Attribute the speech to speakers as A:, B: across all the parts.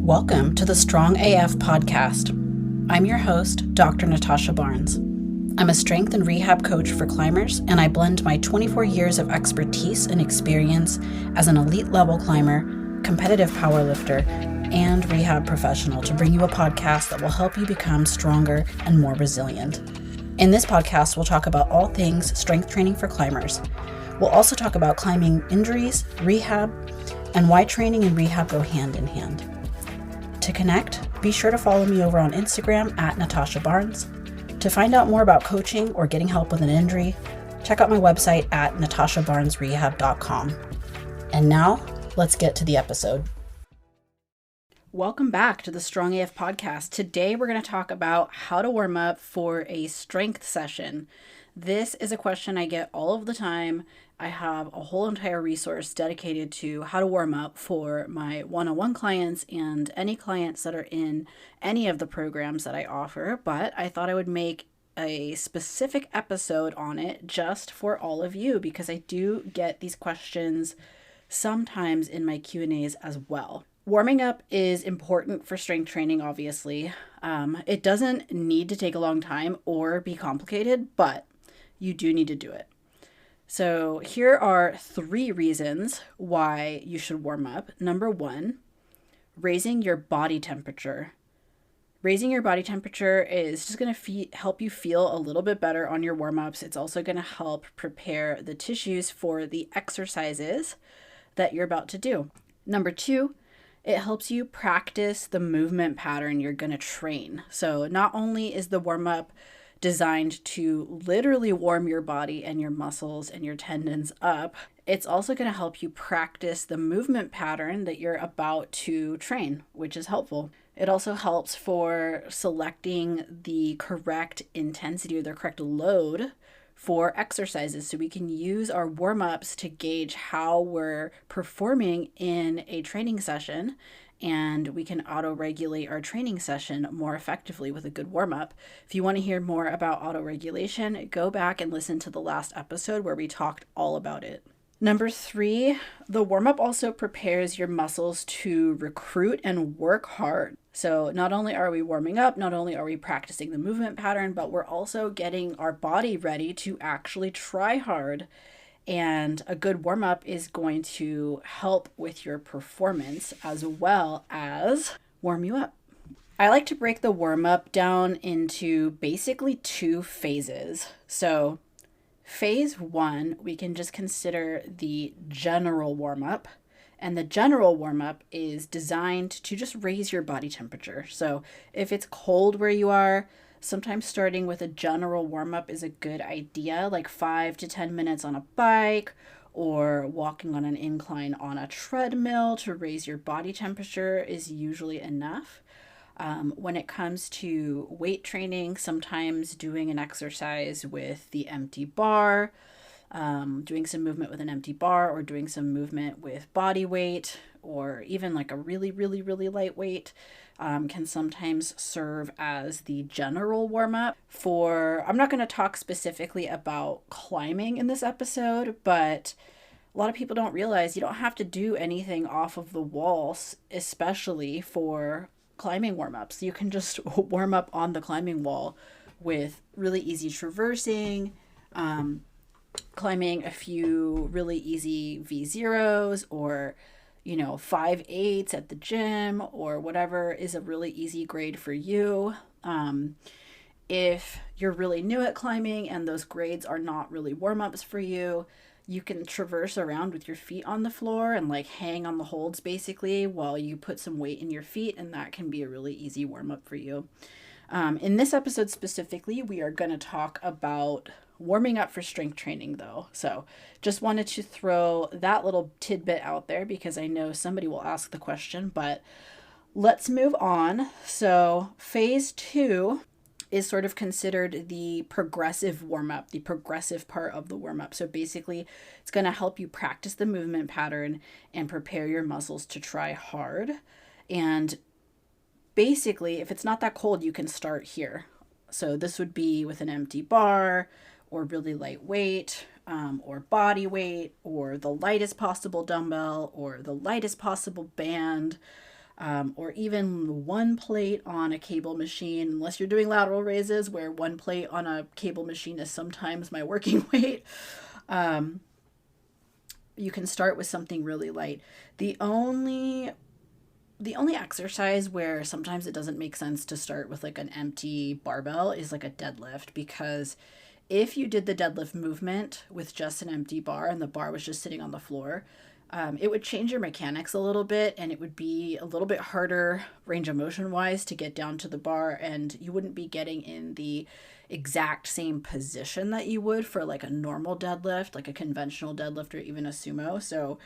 A: Welcome to the Strong AF podcast. I'm your host, Dr. Natasha Barnes. I'm a strength and rehab coach for climbers, and I blend my 24 years of expertise and experience as an elite level climber, competitive powerlifter, and rehab professional to bring you a podcast that will help you become stronger and more resilient. In this podcast, we'll talk about all things strength training for climbers. We'll also talk about climbing injuries, rehab, and why training and rehab go hand in hand. To connect, be sure to follow me over on Instagram at Natasha Barnes. To find out more about coaching or getting help with an injury, check out my website at natashabarnesrehab.com. And now, let's get to the episode. Welcome back to the Strong AF podcast. Today, we're going to talk about how to warm up for a strength session. This is a question I get all of the time. I have a whole entire resource dedicated to how to warm up for my one-on-one clients and any clients that are in any of the programs that I offer, but I thought I would make a specific episode on it just for all of you because I do get these questions sometimes in my Q&As as well. Warming up is important for strength training, obviously. It doesn't need to take a long time or be complicated, but you do need to do it. So here are 3 reasons why you should warm up. Number 1, raising your body temperature. Raising your body temperature is just going to help you feel a little bit better on your warm-ups. It's also going to help prepare the tissues for the exercises that you're about to do. Number 2, it helps you practice the movement pattern you're going to train. So not only is the warm-up designed to literally warm your body and your muscles and your tendons up, it's also going to help you practice the movement pattern that you're about to train, which is helpful. It also helps for selecting the correct intensity or the correct load for exercises. So we can use our warm-ups to gauge how we're performing in a training session, and we can auto-regulate our training session more effectively with a good warm-up. If you want to hear more about auto-regulation, go back and listen to the last episode where we talked all about it. Number 3, the warm-up also prepares your muscles to recruit and work hard. So not only are we warming up, not only are we practicing the movement pattern, but we're also getting our body ready to actually try hard. And a good warm-up is going to help with your performance as well as warm you up. I like to break the warm-up down into basically 2 phases. So phase 1, we can just consider the general warm-up. And the general warm-up is designed to just raise your body temperature. So if it's cold where you are, sometimes starting with a general warm-up is a good idea, like 5 to 10 minutes on a bike or walking on an incline on a treadmill to raise your body temperature is usually enough. When it comes to weight training, sometimes doing an exercise with the empty bar, doing some movement with an empty bar, or doing some movement with body weight, or even like a really, really, really light weight, can sometimes serve as the general warm-up I'm not going to talk specifically about climbing in this episode, but a lot of people don't realize you don't have to do anything off of the walls, especially for climbing warm-ups. You can just warm up on the climbing wall with really easy traversing, climbing a few really easy V0s or 5/8 at the gym or whatever is a really easy grade for you. If you're really new at climbing and those grades are not really warm-ups for you, you can traverse around with your feet on the floor and like hang on the holds basically while you put some weight in your feet, and that can be a really easy warm-up for you. In this episode specifically, we are going to talk about warming up for strength training though. So just wanted to throw that little tidbit out there because I know somebody will ask the question, but let's move on. So phase 2 is sort of considered the progressive warm-up, the progressive part of the warm-up. So basically it's going to help you practice the movement pattern and prepare your muscles to try hard. And basically, if it's not that cold, you can start here. So this would be with an empty bar or really light weight, or body weight, or the lightest possible dumbbell, or the lightest possible band. or even one plate on a cable machine, unless you're doing lateral raises, where one plate on a cable machine is sometimes my working weight. You can start with something really light. The only exercise where sometimes it doesn't make sense to start with like an empty barbell is like a deadlift, because if you did the deadlift movement with just an empty bar and the bar was just sitting on the floor, it would change your mechanics a little bit, and it would be a little bit harder range of motion wise to get down to the bar, and you wouldn't be getting in the exact same position that you would for like a normal deadlift, like a conventional deadlift or even a sumo. So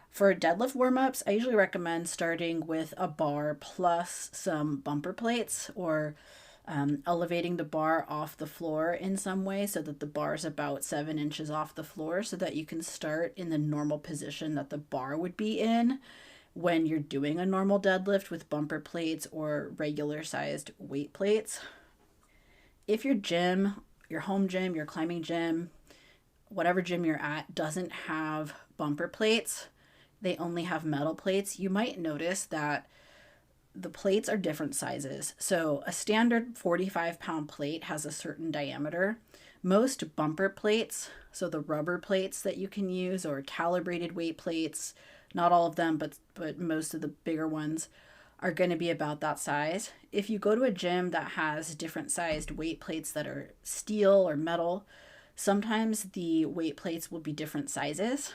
A: for deadlift warm-ups, I usually recommend starting with a bar plus some bumper plates, or elevating the bar off the floor in some way so that the bar is about 7 inches off the floor, so that you can start in the normal position that the bar would be in when you're doing a normal deadlift with bumper plates or regular sized weight plates. If your gym, your home gym, your climbing gym, whatever gym you're at, doesn't have bumper plates, they only have metal plates, you might notice that the plates are different sizes. So a standard 45-pound plate has a certain diameter. Most bumper plates, so the rubber plates that you can use, or calibrated weight plates, not all of them, but most of the bigger ones, are going to be about that size. If you go to a gym that has different sized weight plates that are steel or metal, sometimes the weight plates will be different sizes,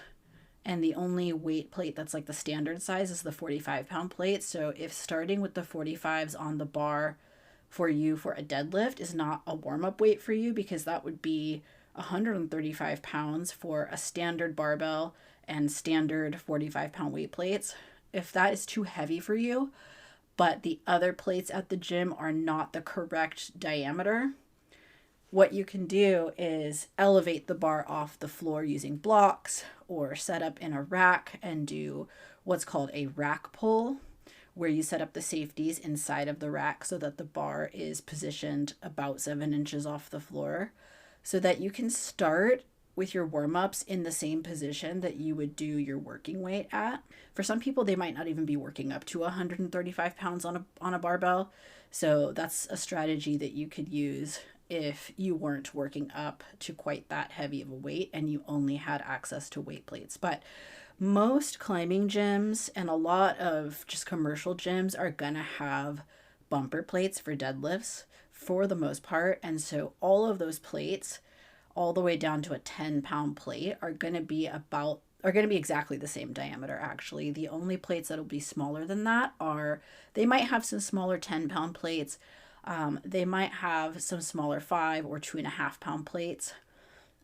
A: and the only weight plate that's like the standard size is the 45-pound plate. So if starting with the 45s on the bar for you for a deadlift is not a warm-up weight for you, because that would be 135 pounds for a standard barbell and standard 45-pound weight plates. If that is too heavy for you, but the other plates at the gym are not the correct diameter, what you can do is elevate the bar off the floor using blocks, or set up in a rack and do what's called a rack pull, where you set up the safeties inside of the rack so that the bar is positioned about 7 inches off the floor, so that you can start with your warm-ups in the same position that you would do your working weight at. For some people, they might not even be working up to 135 pounds on a barbell. So that's a strategy that you could use if you weren't working up to quite that heavy of a weight and you only had access to weight plates. But most climbing gyms and a lot of just commercial gyms are gonna have bumper plates for deadlifts for the most part. And so all of those plates, all the way down to a 10-pound plate, are going to be exactly the same diameter. Actually, the only plates that'll be smaller than that are, they might have some smaller 10-pound plates. They might have some smaller 5 or 2.5-pound plates.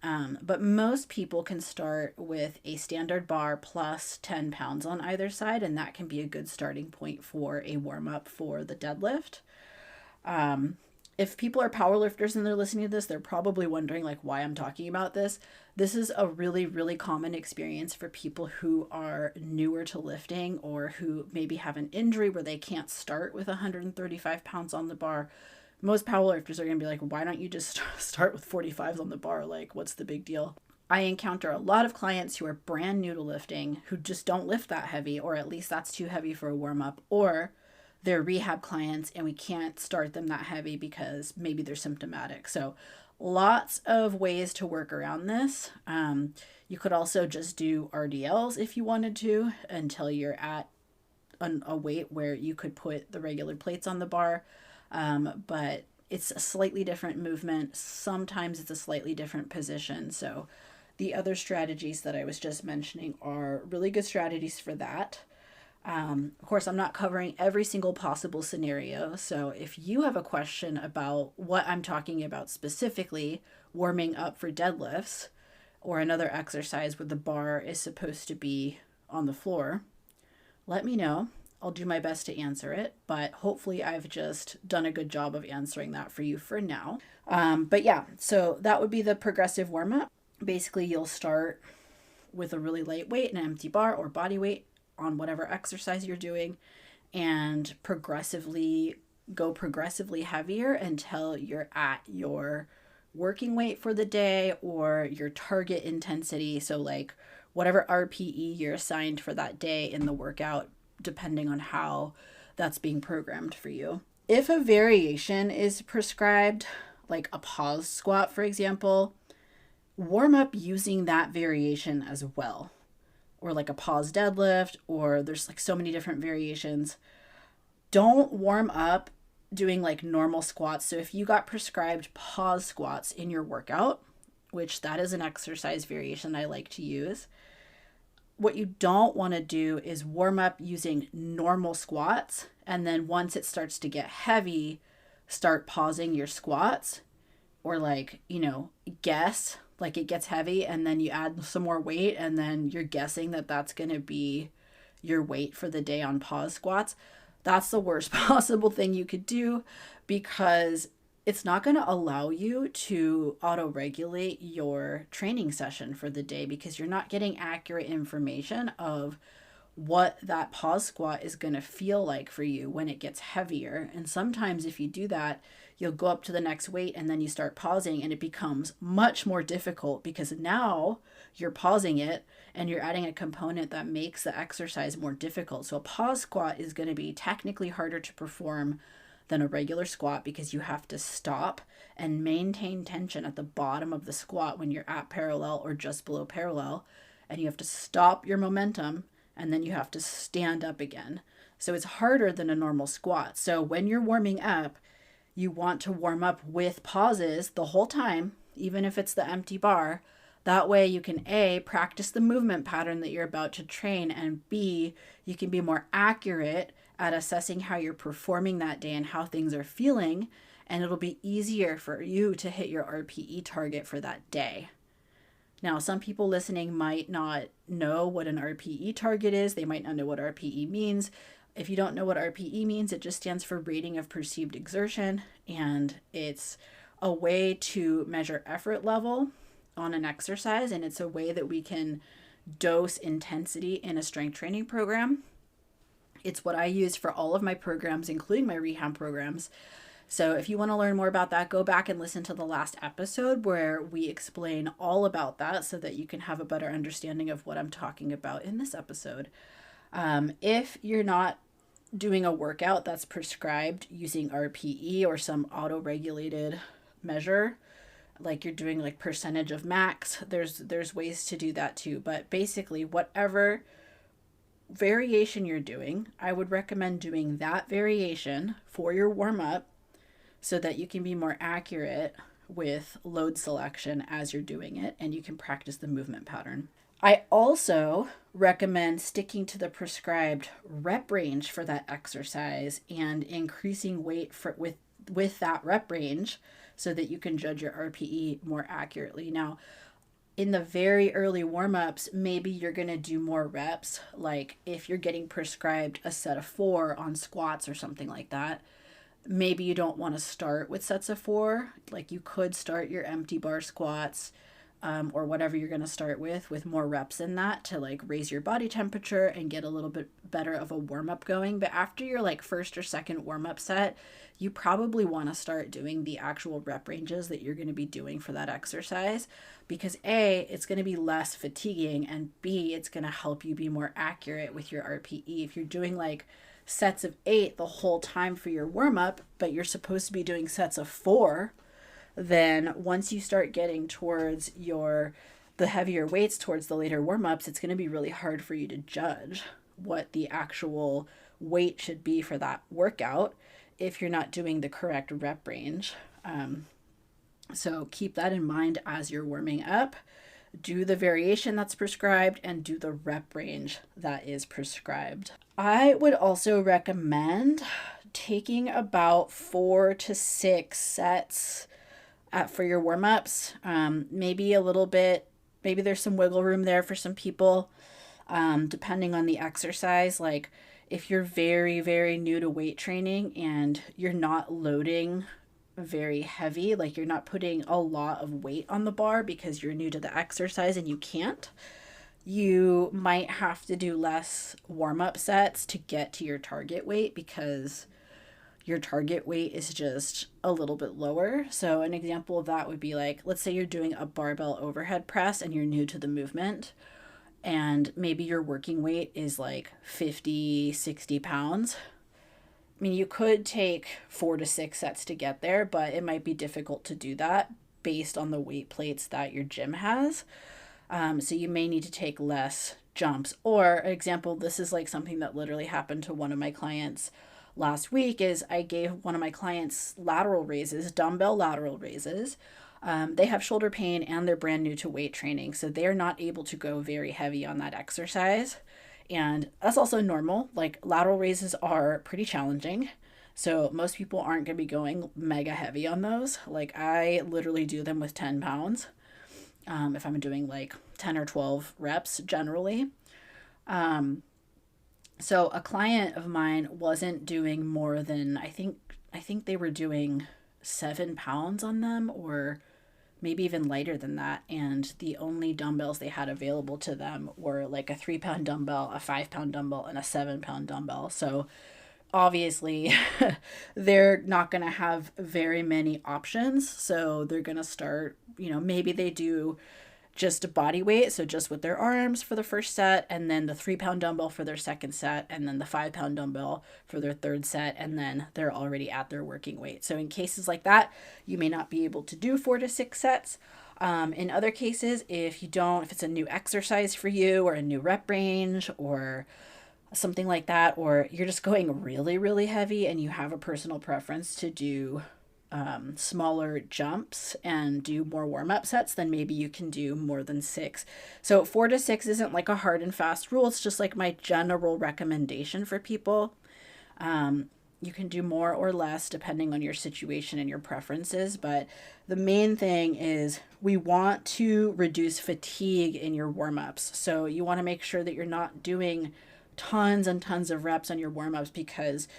A: But most people can start with a standard bar plus 10 pounds on either side, and that can be a good starting point for a warm-up for the deadlift. If people are powerlifters and they're listening to this, they're probably wondering like why I'm talking about this. This is a really, really common experience for people who are newer to lifting, or who maybe have an injury where they can't start with 135 pounds on the bar. Most powerlifters are going to be like, why don't you just start with 45s on the bar? Like, what's the big deal? I encounter a lot of clients who are brand new to lifting who just don't lift that heavy, or at least that's too heavy for a warm-up, or they're rehab clients and we can't start them that heavy because maybe they're symptomatic. So lots of ways to work around this. You could also just do RDLs if you wanted to, until you're at a weight where you could put the regular plates on the bar. But it's a slightly different movement. Sometimes it's a slightly different position. So the other strategies that I was just mentioning are really good strategies for that. Of course, I'm not covering every single possible scenario. So if you have a question about what I'm talking about specifically, warming up for deadlifts, or another exercise where the bar is supposed to be on the floor, let me know. I'll do my best to answer it, but hopefully I've just done a good job of answering that for you for now. But yeah, so that would be the progressive warm-up. Basically, you'll start with a really light weight, an empty bar or body weight on whatever exercise you're doing, and progressively heavier until you're at your working weight for the day or your target intensity. So like whatever RPE you're assigned for that day in the workout, depending on how that's being programmed for you. If a variation is prescribed, like a pause squat, for example, warm up using that variation as well. Or like a pause deadlift, or there's like so many different variations. Don't warm up doing like normal squats. So if you got prescribed pause squats in your workout, which that is an exercise variation I like to use, what you don't want to do is warm up using normal squats, and then once it starts to get heavy, start pausing your squats, or like, guess like it gets heavy and then you add some more weight and then you're guessing that that's going to be your weight for the day on pause squats. That's the worst possible thing you could do, because it's not going to allow you to auto-regulate your training session for the day, because you're not getting accurate information of what that pause squat is going to feel like for you when it gets heavier. And sometimes if you do that, you'll go up to the next weight and then you start pausing, and it becomes much more difficult because now you're pausing it and you're adding a component that makes the exercise more difficult. So a pause squat is going to be technically harder to perform than a regular squat, because you have to stop and maintain tension at the bottom of the squat when you're at parallel or just below parallel, and you have to stop your momentum and then you have to stand up again. So it's harder than a normal squat. So when you're warming up, you want to warm up with pauses the whole time, even if it's the empty bar. That way you can A, practice the movement pattern that you're about to train, and B, you can be more accurate at assessing how you're performing that day and how things are feeling, and it'll be easier for you to hit your RPE target for that day. Now, some people listening might not know what an RPE target is. They might not know what RPE means. If you don't know what RPE means, it just stands for rating of perceived exertion, and it's a way to measure effort level on an exercise, and it's a way that we can dose intensity in a strength training program. It's what I use for all of my programs, including my rehab programs. So if you want to learn more about that, go back and listen to the last episode where we explain all about that so that you can have a better understanding of what I'm talking about in this episode. If you're not doing a workout that's prescribed using RPE or some auto-regulated measure, like you're doing like percentage of max, there's ways to do that too. But basically, whatever variation you're doing, I would recommend doing that variation for your warm-up so that you can be more accurate with load selection as you're doing it, and you can practice the movement pattern. I also recommend sticking to the prescribed rep range for that exercise and increasing weight with that rep range so that you can judge your RPE more accurately. Now, in the very early warm-ups, maybe you're going to do more reps. Like if you're getting prescribed a set of 4 on squats or something like that, maybe you don't want to start with sets of 4. Like you could start your empty bar squats or whatever you're going to start with more reps in that to like raise your body temperature and get a little bit better of a warm-up going. But after your like first or second warm-up set, you probably want to start doing the actual rep ranges that you're going to be doing for that exercise, because A, it's going to be less fatiguing, and B, it's going to help you be more accurate with your RPE. If you're doing like sets of 8 the whole time for your warm-up, but you're supposed to be doing sets of 4, then once you start getting towards the heavier weights towards the later warm-ups, it's going to be really hard for you to judge what the actual weight should be for that workout if you're not doing the correct rep range. So keep that in mind as you're warming up. Do the variation that's prescribed and do the rep range that is prescribed. I would also recommend taking about 4 to 6 sets for your warm-ups. Maybe a little bit, maybe there's some wiggle room there for some people, depending on the exercise. Like if you're very, very new to weight training and you're not loading very heavy, like you're not putting a lot of weight on the bar because you're new to the exercise and you can't, you might have to do less warm-up sets to get to your target weight because your target weight is just a little bit lower. So an example of that would be like, let's say you're doing a barbell overhead press and you're new to the movement, and maybe your working weight is like 50, 60 pounds. I mean, you could take 4 to 6 sets to get there, but it might be difficult to do that based on the weight plates that your gym has. So you may need to take less jumps. Or, example, this is like something that literally happened to one of my clients last week is I gave one of my clients lateral raises, dumbbell lateral raises. They have shoulder pain and they're brand new to weight training, so they're not able to go very heavy on that exercise. And that's also normal. Like lateral raises are pretty challenging. So most people aren't going to be going mega heavy on those. Like I literally do them with 10 pounds if I'm doing like 10 or 12 reps generally. So a client of mine wasn't doing more than I think they were doing 7 pounds on them, or maybe even lighter than that. And the only dumbbells they had available to them were like a 3 pound dumbbell, a 5 pound dumbbell, and a 7 pound dumbbell. So obviously, they're not going to have very many options. So they're going to start, maybe they do just body weight, so just with their arms for the first set, and then the 3 pound dumbbell for their second set, and then the 5 pound dumbbell for their third set, and then they're already at their working weight. So in cases like that, you may not be able to do 4 to 6 sets. In other cases, if it's a new exercise for you or a new rep range or something like that, or you're just going really, really heavy and you have a personal preference to do smaller jumps and do more warm-up sets, then maybe you can do more than 6. So 4 to 6 isn't like a hard and fast rule. It's just like my general recommendation for people. You can do more or less depending on your situation and your preferences, but the main thing is we want to reduce fatigue in your warm-ups. So you want to make sure that you're not doing tons and tons of reps on your warm-ups because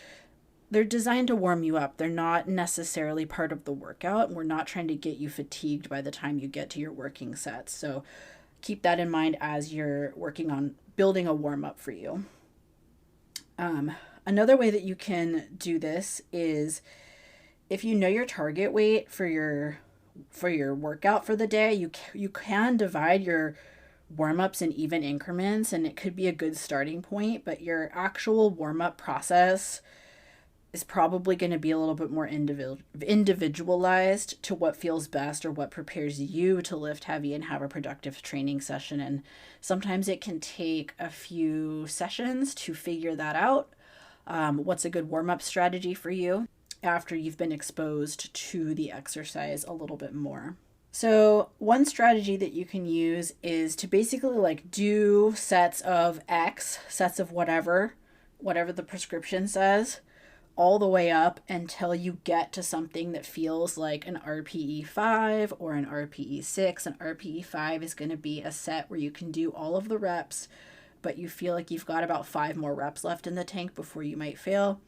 A: they're designed to warm you up. They're not necessarily part of the workout. We're not trying to get you fatigued by the time you get to your working sets. So keep that in mind as you're working on building a warm-up for you. Another way that you can do this is if you know your target weight for your workout for the day, you can divide your warm-ups in even increments, and it could be a good starting point, but your actual warm-up process is probably going to be a little bit more individualized to what feels best or what prepares you to lift heavy and have a productive training session. And sometimes it can take a few sessions to figure that out. What's a good warm-up strategy for you after you've been exposed to the exercise a little bit more. So one strategy that you can use is to basically like do sets of X, sets of whatever the prescription says, all the way up until you get to something that feels like an RPE 5 or an RPE 6. An RPE 5 is going to be a set where you can do all of the reps, but you feel like you've got about 5 more reps left in the tank before you might fail.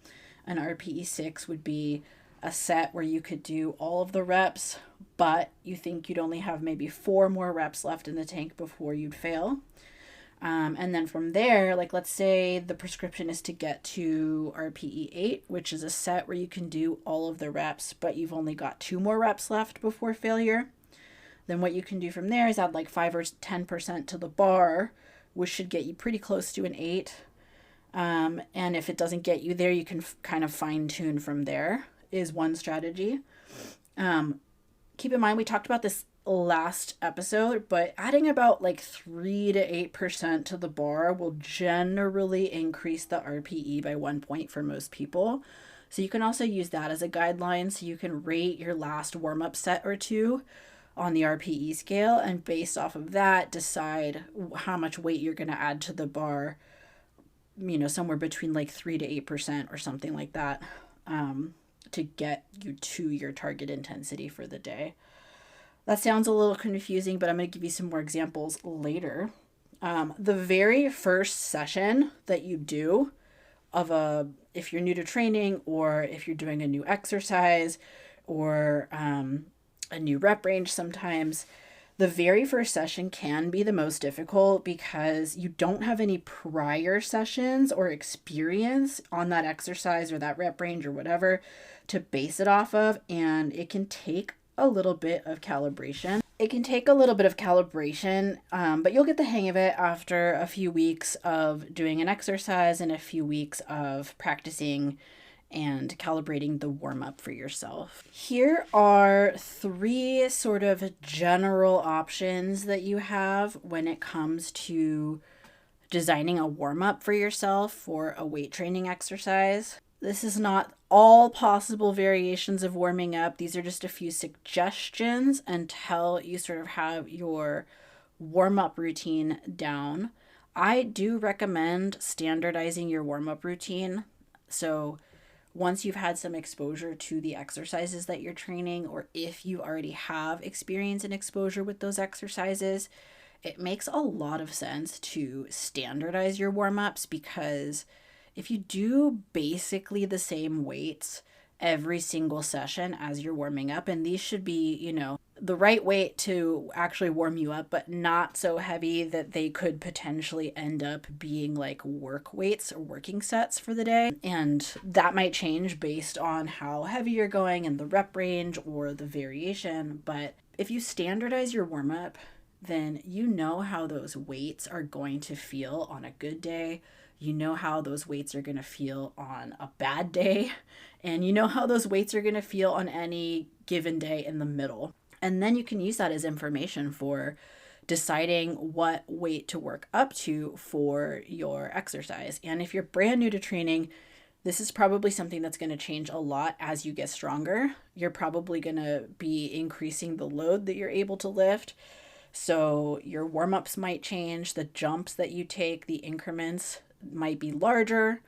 A: An RPE 6 would be a set where you could do all of the reps, but you think you'd only have maybe 4 more reps left in the tank before you'd fail. And then from there, like let's say the prescription is to get to RPE 8, which is a set where you can do all of the reps, but you've only got 2 more reps left before failure. Then what you can do from there is add like 5 or 10% to the bar, which should get you pretty close to an 8. And if it doesn't get you there, you can kind of fine tune from there is one strategy. Keep in mind, we talked about this last episode, but adding about like 3 to 8% to the bar will generally increase the RPE by 1 point for most people. So you can also use that as a guideline. So you can rate your last warm-up set or two on the RPE scale, and based off of that, decide how much weight you're going to add to the bar, somewhere between like 3 to 8% or something like that, to get you to your target intensity for the day. That sounds a little confusing, but I'm going to give you some more examples later. The very first session that you do if you're new to training, or if you're doing a new exercise, or a new rep range sometimes, the very first session can be the most difficult because you don't have any prior sessions or experience on that exercise or that rep range or whatever to base it off of, and it can take a little bit of calibration. But you'll get the hang of it after a few weeks of doing an exercise and a few weeks of practicing and calibrating the warm up for yourself. Here are 3 sort of general options that you have when it comes to designing a warm up for yourself for a weight training exercise. This is not all possible variations of warming up. These are just a few suggestions until you sort of have your warm up routine down. I do recommend standardizing your warm up routine. So once you've had some exposure to the exercises that you're training, or if you already have experience and exposure with those exercises, it makes a lot of sense to standardize your warm-ups, because if you do basically the same weights every single session as you're warming up, and these should be, the right weight to actually warm you up, but not so heavy that they could potentially end up being like work weights or working sets for the day. And that might change based on how heavy you're going and the rep range or the variation. But if you standardize your warm up, then you know how those weights are going to feel on a good day. You know how those weights are going to feel on a bad day. And you know how those weights are going to feel on any given day in the middle. And then you can use that as information for deciding what weight to work up to for your exercise. And if you're brand new to training, this is probably something that's going to change a lot as you get stronger. You're probably going to be increasing the load that you're able to lift. So your warm-ups might change, the jumps that you take, the increments might be larger.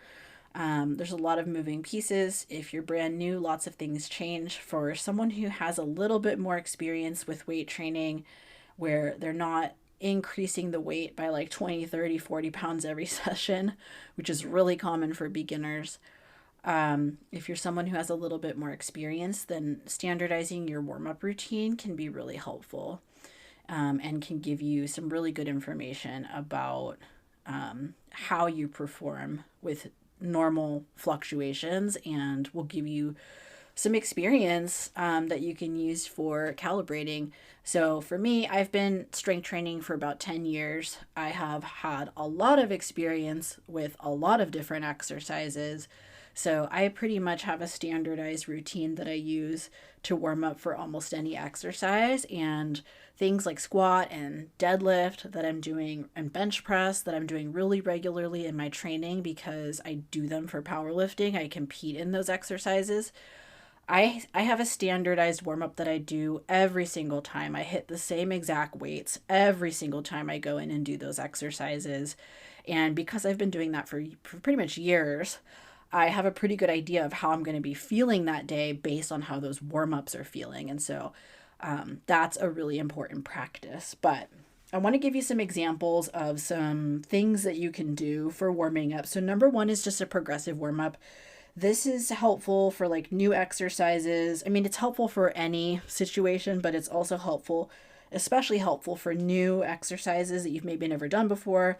A: There's a lot of moving pieces. If you're brand new, lots of things change. For someone who has a little bit more experience with weight training, where they're not increasing the weight by like 20, 30, 40 pounds every session, which is really common for beginners. If you're someone who has a little bit more experience, then standardizing your warm-up routine can be really helpful, and can give you some really good information about how you perform with normal fluctuations, and will give you some experience that you can use for calibrating. So for me, I've been strength training for about 10 years. I have had a lot of experience with a lot of different exercises. So I pretty much have a standardized routine that I use to warm up for almost any exercise, and things like squat and deadlift that I'm doing, and bench press that I'm doing really regularly in my training because I do them for powerlifting. I compete in those exercises. I have a standardized warm up that I do every single time. I hit the same exact weights every single time I go in and do those exercises. And because I've been doing that for pretty much years, I have a pretty good idea of how I'm going to be feeling that day based on how those warm-ups are feeling. And so that's a really important practice. But I want to give you some examples of some things that you can do for warming up. So number 1 is just a progressive warm-up. This is helpful for like new exercises. I mean, it's helpful for any situation, but it's also helpful, especially helpful for new exercises that you've maybe never done before,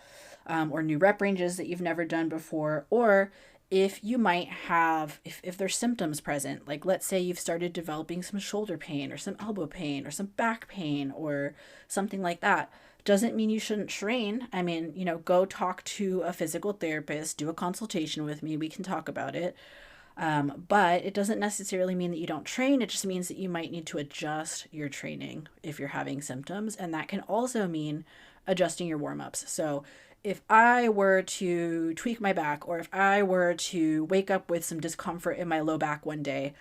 A: or new rep ranges that you've never done before, or if you might have, if there's symptoms present, like let's say you've started developing some shoulder pain or some elbow pain or some back pain or something like that, doesn't mean you shouldn't train. I mean, go talk to a physical therapist, do a consultation with me. We can talk about it. But it doesn't necessarily mean that you don't train. It just means that you might need to adjust your training if you're having symptoms. And that can also mean adjusting your warm-ups. So if I were to tweak my back, or if I were to wake up with some discomfort in my low back one day,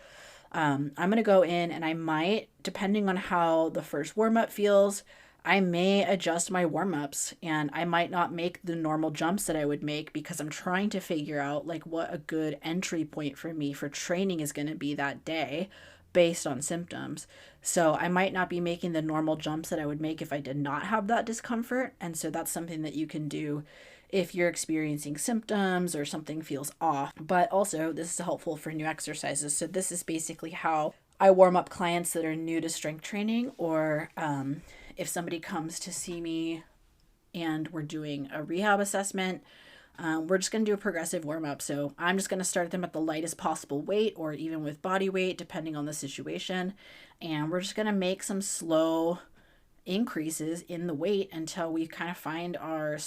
A: I'm going to go in and I might, depending on how the first warm-up feels, I may adjust my warm-ups, and I might not make the normal jumps that I would make because I'm trying to figure out like what a good entry point for me for training is going to be that day based on symptoms. So I might not be making the normal jumps that I would make if I did not have that discomfort. And so that's something that you can do if you're experiencing symptoms or something feels off. But also, this is helpful for new exercises. So this is basically how I warm up clients that are new to strength training, or if somebody comes to see me and we're doing a rehab assessment, we're just going to do a progressive warm-up. So I'm just going to start them at the lightest possible weight, or even with body weight, depending on the situation. And we're just going to make some slow increases in the weight until we kind of find our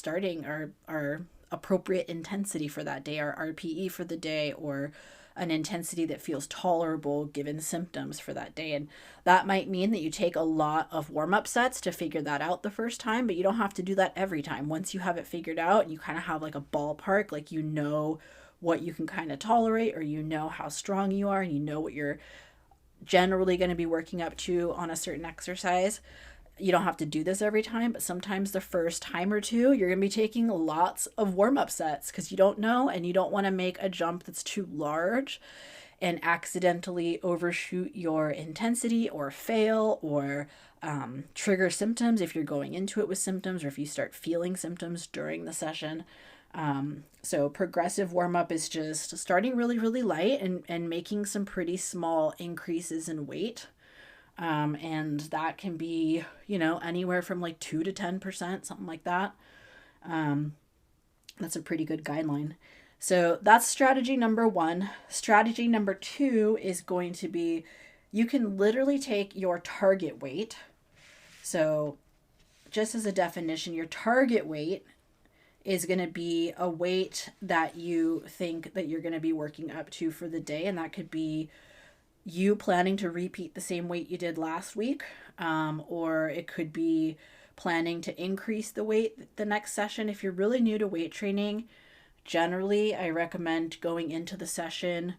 A: appropriate intensity for that day, our RPE for the day, or an intensity that feels tolerable given symptoms for that day. And that might mean that you take a lot of warm-up sets to figure that out the first time, but you don't have to do that every time. Once you have it figured out and you kind of have like a ballpark, like you know what you can kind of tolerate, or you know how strong you are, and you know what you're generally going to be working up to on a certain exercise. You don't have to do this every time, but sometimes the first time or two, you're going to be taking lots of warm-up sets because you don't know, and you don't want to make a jump that's too large and accidentally overshoot your intensity or fail, or trigger symptoms if you're going into it with symptoms, or if you start feeling symptoms during the session. So progressive warm-up is just starting really, really light and making some pretty small increases in weight. And that can be, anywhere from like 2 to 10%, something like that. That's a pretty good guideline. So that's strategy number 1. Strategy number 2 is going to be, you can literally take your target weight. So just as a definition, your target weight is going to be a weight that you think that you're going to be working up to for the day. And that could be you planning to repeat the same weight you did last week, or it could be planning to increase the weight the next session. If you're really new to weight training, generally I recommend going into the session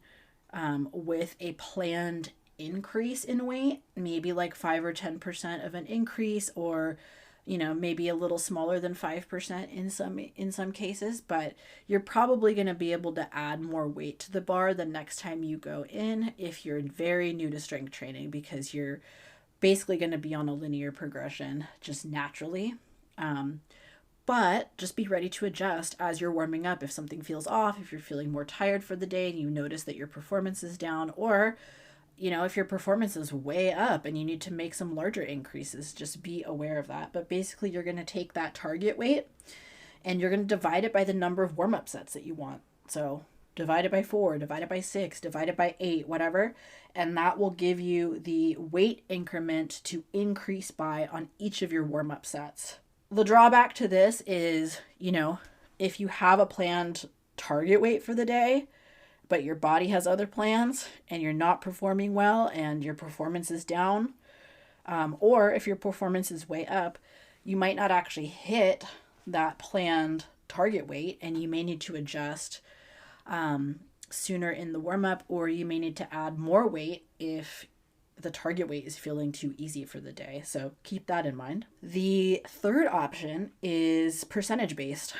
A: with a planned increase in weight, maybe like 5 or 10% of an increase, or maybe a little smaller than 5% in some cases, but you're probably going to be able to add more weight to the bar the next time you go in if you're very new to strength training, because you're basically going to be on a linear progression just naturally. But just be ready to adjust as you're warming up. If something feels off, if you're feeling more tired for the day and you notice that your performance is down, or if your performance is way up and you need to make some larger increases, just be aware of that. But basically, you're going to take that target weight and you're going to divide it by the number of warm-up sets that you want. So divide it by 4, divide it by 6, divide it by 8, whatever. And that will give you the weight increment to increase by on each of your warm-up sets. The drawback to this is, if you have a planned target weight for the day, but your body has other plans and you're not performing well and your performance is down, or if your performance is way up, you might not actually hit that planned target weight and you may need to adjust sooner in the warm-up, or you may need to add more weight if the target weight is feeling too easy for the day. So keep that in mind. The third option is percentage based.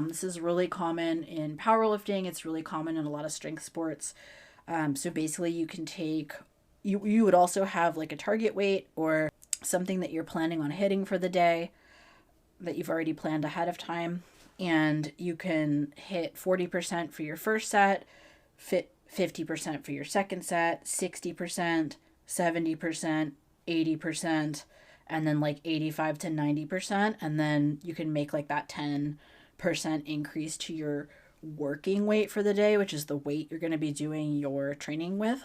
A: This is really common in powerlifting. It's really common in a lot of strength sports. So basically you can take, you would also have like a target weight or something that you're planning on hitting for the day that you've already planned ahead of time. And you can hit 40% for your first set, 50% for your second set, 60%, 70%, 80%, and then like 85 to 90%. And then you can make like that 10% increase to your working weight for the day, which is the weight you're going to be doing your training with.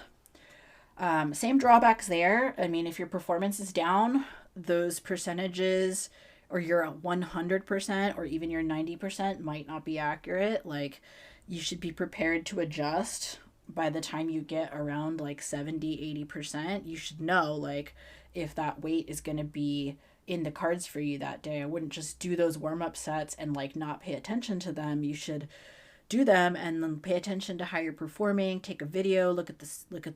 A: Same drawbacks there. I mean, if your performance is down, those percentages, or you're at 100% or even your 90% might not be accurate. Like, you should be prepared to adjust by the time you get around like 70-80%. You should know like if that weight is going to be in the cards for you that day. I wouldn't just do those warm-up sets and like not pay attention to them. You should do them and then pay attention to how you're performing. Take a video, look at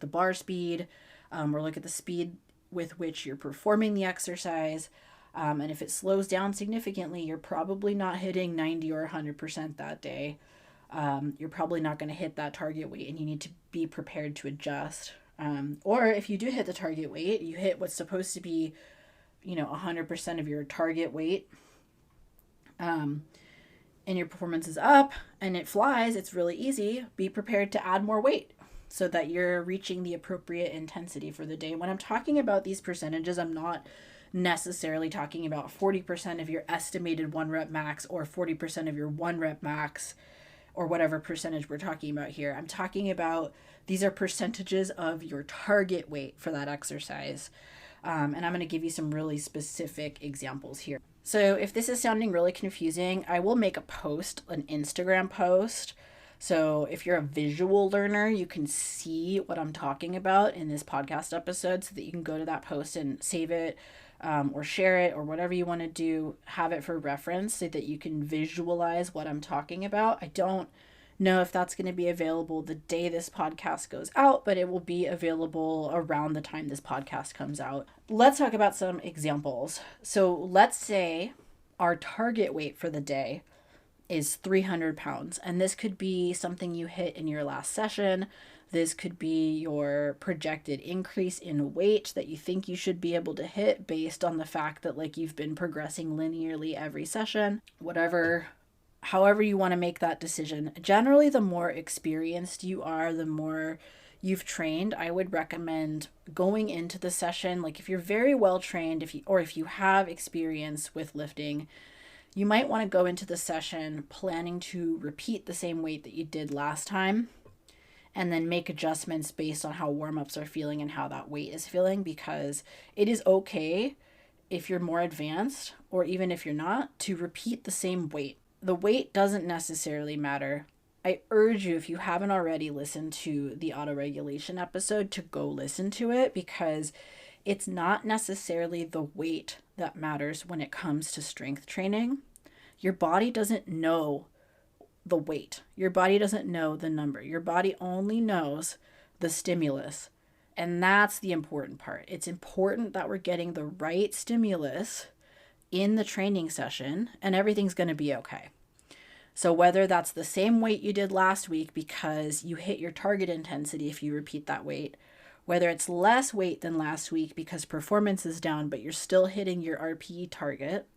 A: the bar speed, or look at the speed with which you're performing the exercise. And if it slows down significantly, you're probably not hitting 90 or 100% that day. You're probably not going to hit that target weight, and you need to be prepared to adjust. Or if you do hit the target weight, you hit what's supposed to be, 100% of your target weight, and your performance is up and it flies, it's really easy. Be prepared to add more weight so that you're reaching the appropriate intensity for the day. When I'm talking about these percentages, I'm not necessarily talking about 40% of your estimated 1 rep max or 40% of your 1 rep max or whatever percentage we're talking about here. I'm talking about, these are percentages of your target weight for that exercise. And I'm going to give you some really specific examples here. So if this is sounding really confusing, I will make a post, an Instagram post, So if you're a visual learner, you can see what I'm talking about in this podcast episode so that you can go to that post and save it, or share it, or whatever you want to do, have it for reference so that you can visualize what I'm talking about. I don't know if that's going to be available the day this podcast goes out, but it will be available around the time this podcast comes out. Let's talk about some examples. So let's say our target weight for the day is 300 pounds. And this could be something you hit in your last session. This could be your projected increase in weight that you think you should be able to hit based on the fact that like you've been progressing linearly every session. However you want to make that decision. Generally, the more experienced you are, the more you've trained, I would recommend going into the session. Like if you're very well trained, if you have experience with lifting, you might want to go into the session planning to repeat the same weight that you did last time, and then make adjustments based on how warm-ups are feeling and how that weight is feeling, because it is okay if you're more advanced, or even if you're not, to repeat the same weight. The weight doesn't necessarily matter. I urge you, if you haven't already listened to the autoregulation episode, to go listen to it, because it's not necessarily the weight that matters when it comes to strength training. Your body doesn't know the weight. Your body doesn't know the number. Your body only knows the stimulus. And that's the important part. It's important that we're getting the right stimulus in the training session, and everything's going to be okay. So whether that's the same weight you did last week because you hit your target intensity if you repeat that weight, whether it's less weight than last week because performance is down but you're still hitting your RPE target,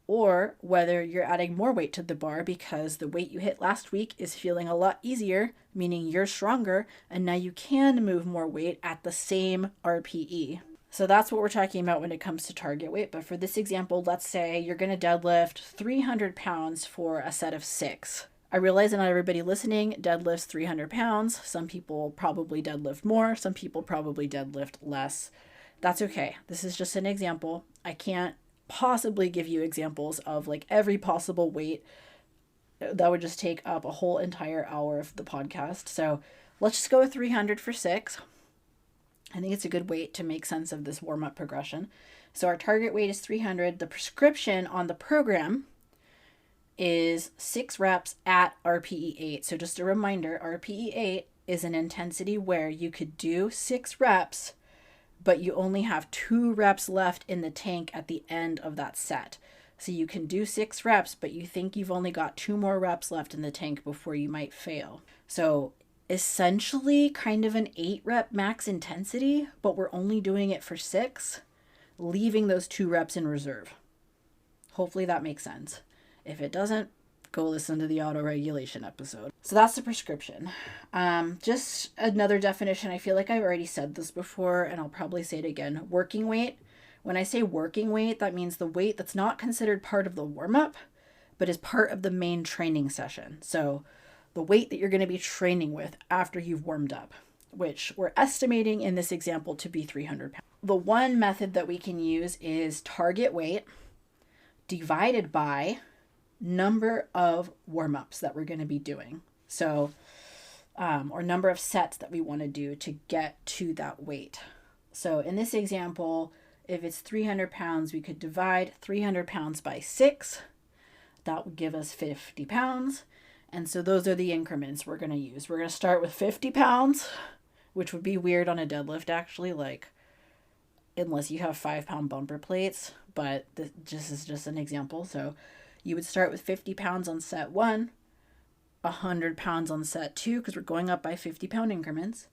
A: or whether you're adding more weight to the bar because the weight you hit last week is feeling a lot easier, meaning you're stronger, and now you can move more weight at the same RPE. So that's what we're talking about when it comes to target weight. But for this example, let's say you're going to deadlift 300 pounds for a set of 6. I realize that not everybody listening deadlifts 300 pounds. Some people probably deadlift more. Some people probably deadlift less. That's okay. This is just an example. I can't possibly give you examples of like every possible weight. That would just take up a whole entire hour of the podcast. So let's just go with 300 for 6. I think it's a good weight to make sense of this warm-up progression. So our target weight is 300. The prescription on the program is 6 reps at RPE 8. So just a reminder, RPE 8 is an intensity where you could do 6 reps, but you only have 2 reps left in the tank at the end of that set. So you can do 6 reps, but you think you've only got 2 more reps left in the tank before you might fail. So essentially kind of an 8 rep max intensity, but we're only doing it for 6, leaving those 2 reps in reserve. Hopefully that makes sense. If it doesn't, go listen to the auto-regulation episode. So that's the prescription. Just another definition. I feel like I've already said this before, and I'll probably say it again. Working weight. When I say working weight, that means the weight that's not considered part of the warm-up, but is part of the main training session. So the weight that you're going to be training with after you've warmed up, which we're estimating in this example to be 300 pounds. The one method that we can use is target weight divided by number of warm-ups that we're going to be doing. So, or number of sets that we want to do to get to that weight. So in this example, if it's 300 pounds, we could divide 300 pounds by 6. That would give us 50 pounds. And so those are the increments we're going to use. We're going to start with 50 pounds, which would be weird on a deadlift actually, like unless you have 5-pound bumper plates, but this is just an example. So you would start with 50 pounds on set 1, 100 pounds on set 2, because we're going up by 50-pound increments,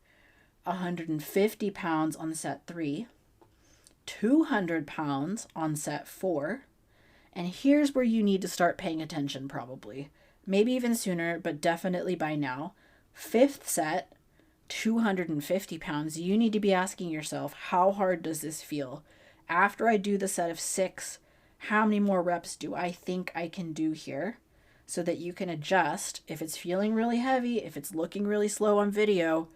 A: 150 pounds on set 3, 200 pounds on set 4, and here's where you need to start paying attention probably. Maybe even sooner, but definitely by now. 5th set, 250 pounds. You need to be asking yourself, how hard does this feel? After I do the set of 6, how many more reps do I think I can do here? So that you can adjust. If it's feeling really heavy, if it's looking really slow on video,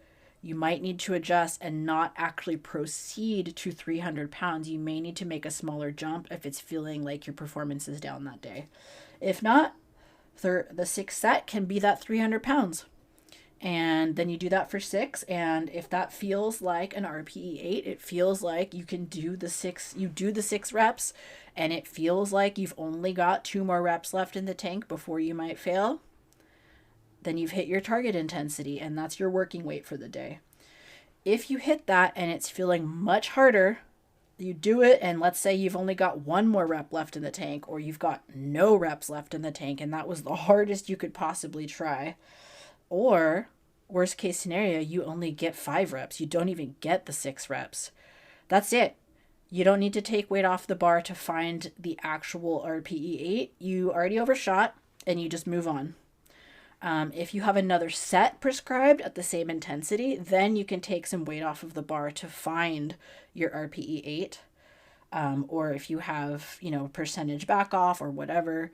A: you might need to adjust and not actually proceed to 300 pounds. You may need to make a smaller jump if it's feeling like your performance is down that day. If not, The sixth set can be that 300 pounds. And then you do that for 6. And if that feels like an RPE 8, it feels like you can do the 6, you do the 6 reps, and it feels like you've only got 2 more reps left in the tank before you might fail, then you've hit your target intensity, and that's your working weight for the day. If you hit that and it's feeling much harder, you do it, and let's say you've only got 1 more rep left in the tank, or you've got no reps left in the tank, and that was the hardest you could possibly try. Or, worst case scenario, you only get 5 reps. You don't even get the 6 reps. That's it. You don't need to take weight off the bar to find the actual RPE 8. You already overshot, and you just move on. If you have another set prescribed at the same intensity, then you can take some weight off of the bar to find your RPE 8. Or if you have, percentage back off or whatever,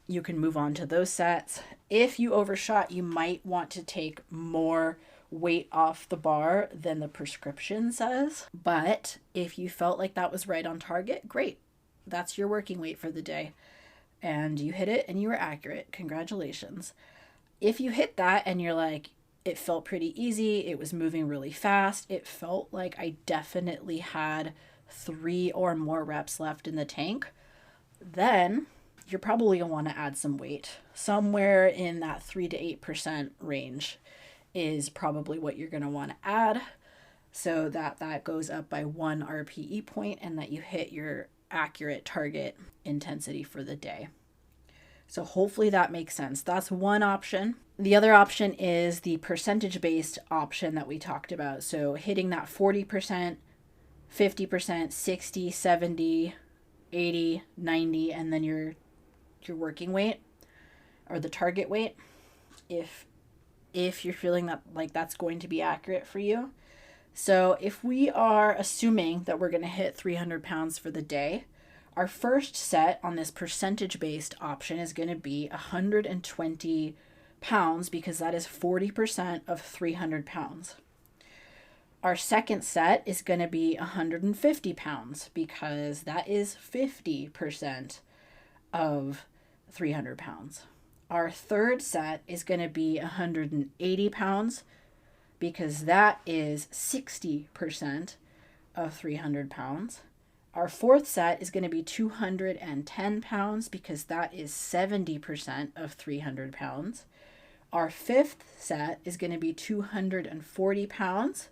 A: you can move on to those sets. If you overshot, you might want to take more weight off the bar than the prescription says. But if you felt like that was right on target, great. That's your working weight for the day. And you hit it and you were accurate. Congratulations. If you hit that and you're like, it felt pretty easy, it was moving really fast, it felt like I definitely had 3 or more reps left in the tank, then you're probably going to want to add some weight. Somewhere in that 3 to 8% range is probably what you're going to want to add, so that goes up by 1 RPE point and that you hit your accurate target intensity for the day. So hopefully that makes sense. That's one option. The other option is the percentage-based option that we talked about. So hitting that 40%, 50%, 60, 70, 80, 90, and then your working weight or the target weight, if you're feeling that like that's going to be accurate for you. So if we are assuming that we're going to hit 300 pounds for the day, our first set on this percentage-based option is going to be 120 pounds because that is 40% of 300 pounds. Our second set is going to be 150 pounds because that is 50% of 300 pounds. Our third set is going to be 180 pounds because that is 60% of 300 pounds. Our fourth set is going to be 210 pounds because that is 70% of 300 pounds. Our fifth set is going to be 240 pounds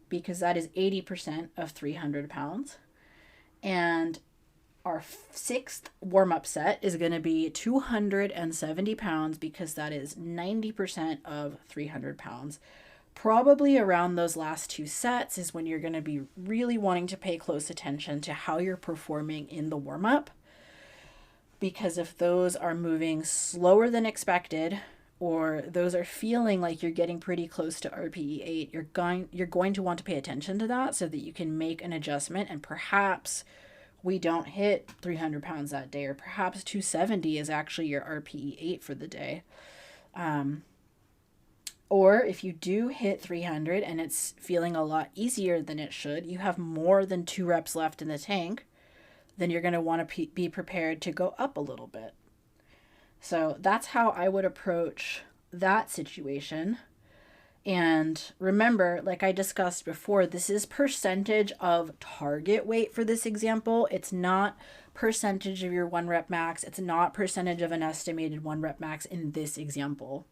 A: because that is 80% of 300 pounds. And our sixth warm-up set is going to be 270 pounds because that is 90% of 300 pounds. Probably around those last 2 sets is when you're going to be really wanting to pay close attention to how you're performing in the warm-up. Because if those are moving slower than expected, or those are feeling like you're getting pretty close to RPE 8, you're going to want to pay attention to that so that you can make an adjustment, and perhaps we don't hit 300 pounds that day, or perhaps 270 is actually your RPE 8 for the day. Or if you do hit 300 and it's feeling a lot easier than it should, you have more than 2 reps left in the tank, then you're going to want to be prepared to go up a little bit. So that's how I would approach that situation. And remember, like I discussed before, this is percentage of target weight for this example. It's not percentage of your 1 rep max. It's not percentage of an estimated 1 rep max in this example.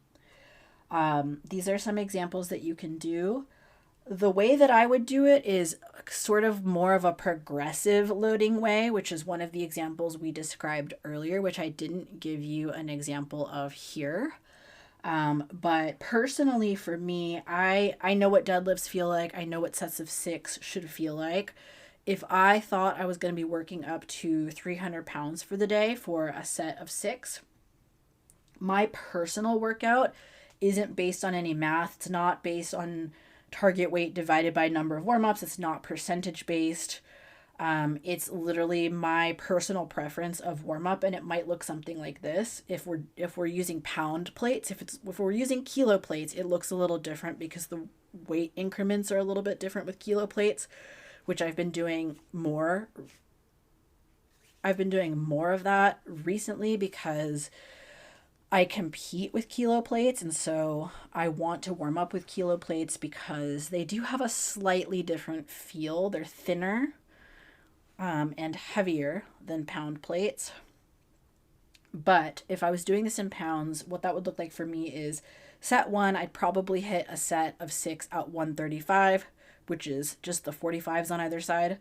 A: These are some examples that you can do. The way that I would do it is sort of more of a progressive loading way, which is one of the examples we described earlier, which I didn't give you an example of here. But personally for me, I know what deadlifts feel like. I know what sets of 6 should feel like. If I thought I was going to be working up to 300 pounds for the day for a set of 6, my personal workout isn't based on any math. It's not based on target weight divided by number of warm-ups. It's not percentage based. It's literally my personal preference of warm-up, and it might look something like this. If we're using pound plates, if we're using kilo plates, it looks a little different because the weight increments are a little bit different with kilo plates, which I've been doing more I've been doing more of that recently because I compete with kilo plates, and so I want to warm up with kilo plates because they do have a slightly different feel. They're thinner and heavier than pound plates. But if I was doing this in pounds, what that would look like for me is set one, I'd probably hit a set of 6 at 135, which is just the 45s on either side.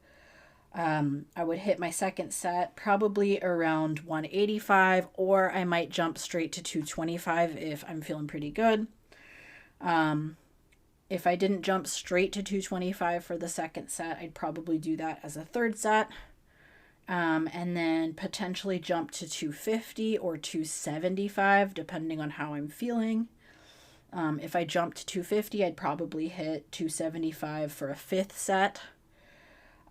A: I would hit my second set probably around 185, or I might jump straight to 225 if I'm feeling pretty good. If I didn't jump straight to 225 for the second set, I'd probably do that as a third set. And then potentially jump to 250 or 275, depending on how I'm feeling. If I jumped to 250, I'd probably hit 275 for a fifth set.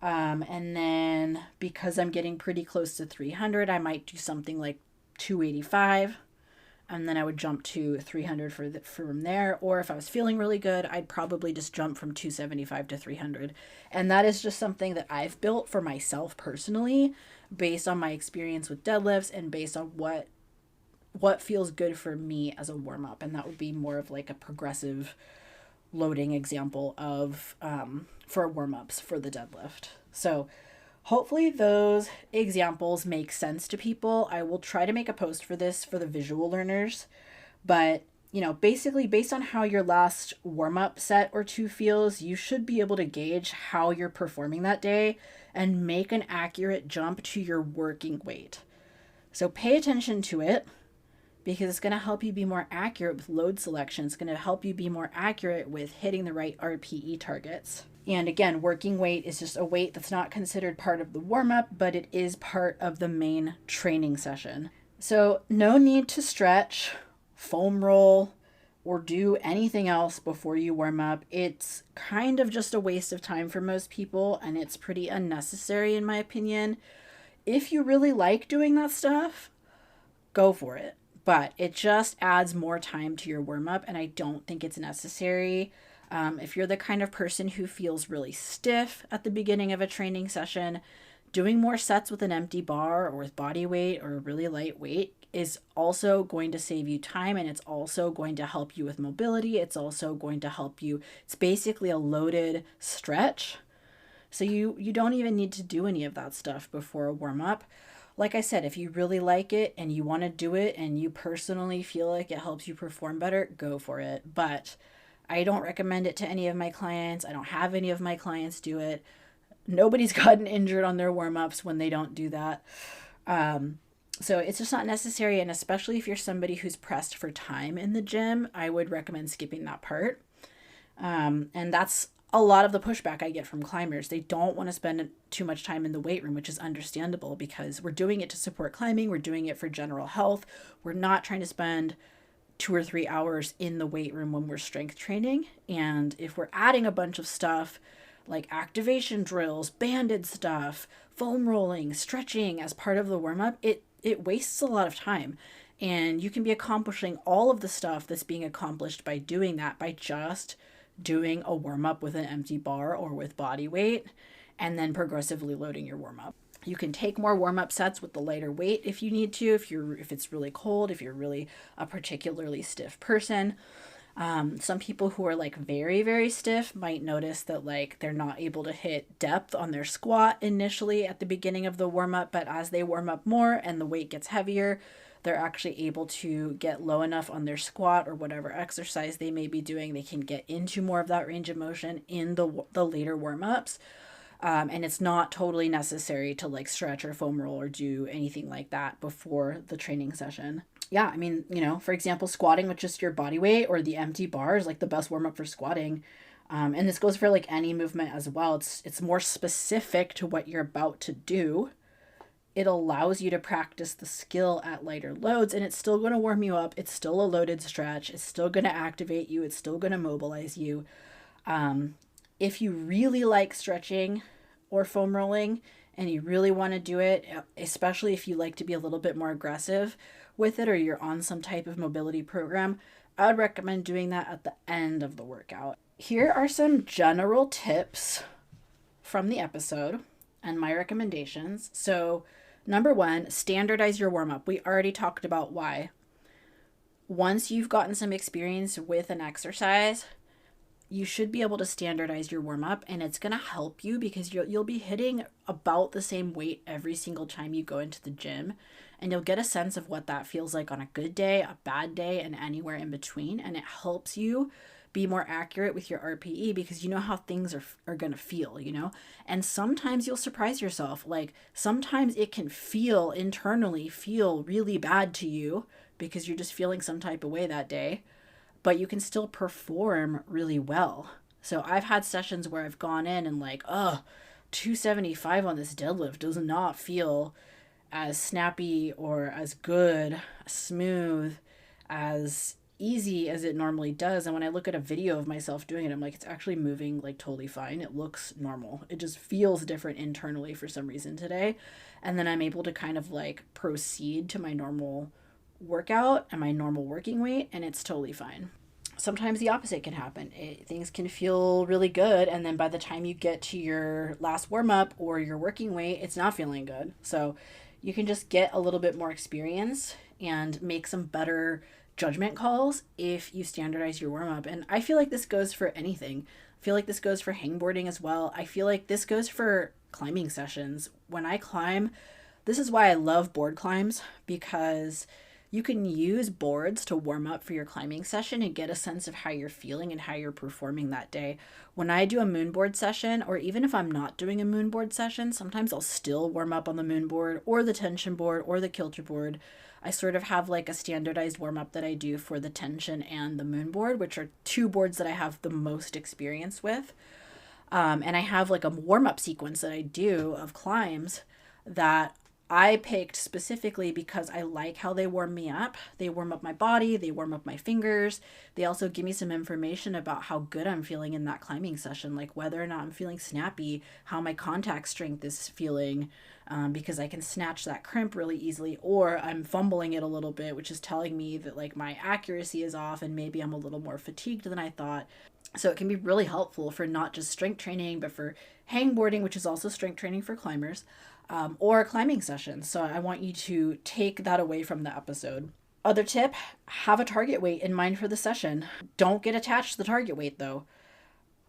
A: And then because I'm getting pretty close to 300, I might do something like 285. And then I would jump to 300 from there. Or if I was feeling really good, I'd probably just jump from 275 to 300. And that is just something that I've built for myself personally, based on my experience with deadlifts and based on what feels good for me as a warm-up. And that would be more of like a progressive loading example of for warm-ups for the deadlift. So hopefully those examples make sense to people. I will try to make a post for this for the visual learners, but basically based on how your last warm-up set or two feels, you should be able to gauge how you're performing that day and make an accurate jump to your working weight. So pay attention to it, because it's going to help you be more accurate with load selection. It's going to help you be more accurate with hitting the right RPE targets. And again, working weight is just a weight that's not considered part of the warm-up, but it is part of the main training session. So no need to stretch, foam roll, or do anything else before you warm up. It's kind of just a waste of time for most people, and it's pretty unnecessary in my opinion. If you really like doing that stuff, go for it. But it just adds more time to your warm-up, and I don't think it's necessary. If you're the kind of person who feels really stiff at the beginning of a training session, doing more sets with an empty bar or with body weight or really light weight is also going to save you time, and it's also going to help you with mobility. It's also going to help you. It's basically a loaded stretch. So you don't even need to do any of that stuff before a warm-up. Like I said, if you really like it and you want to do it and you personally feel like it helps you perform better, go for it. But I don't recommend it to any of my clients. I don't have any of my clients do it. Nobody's gotten injured on their warm-ups when they don't do that. So it's just not necessary. And especially if you're somebody who's pressed for time in the gym, I would recommend skipping that part. And that's a lot of the pushback I get from climbers. They don't want to spend too much time in the weight room, which is understandable because we're doing it to support climbing. We're doing it for general health. We're not trying to spend 2 or 3 hours in the weight room when we're strength training. And if we're adding a bunch of stuff like activation drills, banded stuff, foam rolling, stretching as part of the warm-up, it wastes a lot of time. And you can be accomplishing all of the stuff that's being accomplished by doing that by just doing a warm-up with an empty bar or with body weight, and then progressively loading your warm-up. You can take more warm-up sets with the lighter weight if you need to, if it's really cold, if you're really a particularly stiff person. Some people who are like very, very stiff might notice that like they're not able to hit depth on their squat initially at the beginning of the warm-up, but as they warm up more and the weight gets heavier, they're actually able to get low enough on their squat or whatever exercise they may be doing. They can get into more of that range of motion in the later warm-ups. And it's not totally necessary to like stretch or foam roll or do anything like that before the training session. Yeah, I mean, for example, squatting with just your body weight or the empty bar is like the best warm-up for squatting. And this goes for like any movement as well. It's more specific to what you're about to do. It allows you to practice the skill at lighter loads, and it's still going to warm you up. It's still a loaded stretch. It's still going to activate you. It's still going to mobilize you. If you really like stretching or foam rolling and you really want to do it, especially if you like to be a little bit more aggressive with it or you're on some type of mobility program, I would recommend doing that at the end of the workout. Here are some general tips from the episode and my recommendations. So Number one, standardize your warm up. We already talked about why. Once you've gotten some experience with an exercise, you should be able to standardize your warm up, and it's going to help you because you'll be hitting about the same weight every single time you go into the gym, and you'll get a sense of what that feels like on a good day, a bad day, and anywhere in between. And it helps you be more accurate with your RPE because you know how things are going to feel, And sometimes you'll surprise yourself. Like sometimes it can internally feel really bad to you because you're just feeling some type of way that day, but you can still perform really well. So I've had sessions where I've gone in and 275 on this deadlift does not feel as snappy or as good, smooth, as easy as it normally does. And when I look at a video of myself doing it, I'm like, it's actually moving like totally fine. It looks normal. It just feels different internally for some reason today. And then I'm able to kind of proceed to my normal workout and my normal working weight, and it's totally fine. Sometimes the opposite can happen. Things can feel really good, and then by the time you get to your last warm up or your working weight, it's not feeling good. So you can just get a little bit more experience and make some better judgment calls if you standardize your warm up. And I feel like this goes for anything. I feel like this goes for hangboarding as well. I feel like this goes for climbing sessions. When I climb, this is why I love board climbs, because you can use boards to warm up for your climbing session and get a sense of how you're feeling and how you're performing that day. When I do a moonboard session, or even if I'm not doing a moonboard session, sometimes I'll still warm up on the moonboard or the tension board or the kilter board. I sort of have a standardized warm up that I do for the tension and the moonboard, which are two boards that I have the most experience with. And I have a warm up sequence that I do of climbs that I picked specifically because I like how they warm me up. They warm up my body, they warm up my fingers. They also give me some information about how good I'm feeling in that climbing session, like whether or not I'm feeling snappy, how my contact strength is feeling, because I can snatch that crimp really easily, or I'm fumbling it a little bit, which is telling me that my accuracy is off and maybe I'm a little more fatigued than I thought. So it can be really helpful for not just strength training, but for hangboarding, which is also strength training for climbers, or climbing sessions. So I want you to take that away from the episode. Other tip, have a target weight in mind for the session. Don't get attached to the target weight though.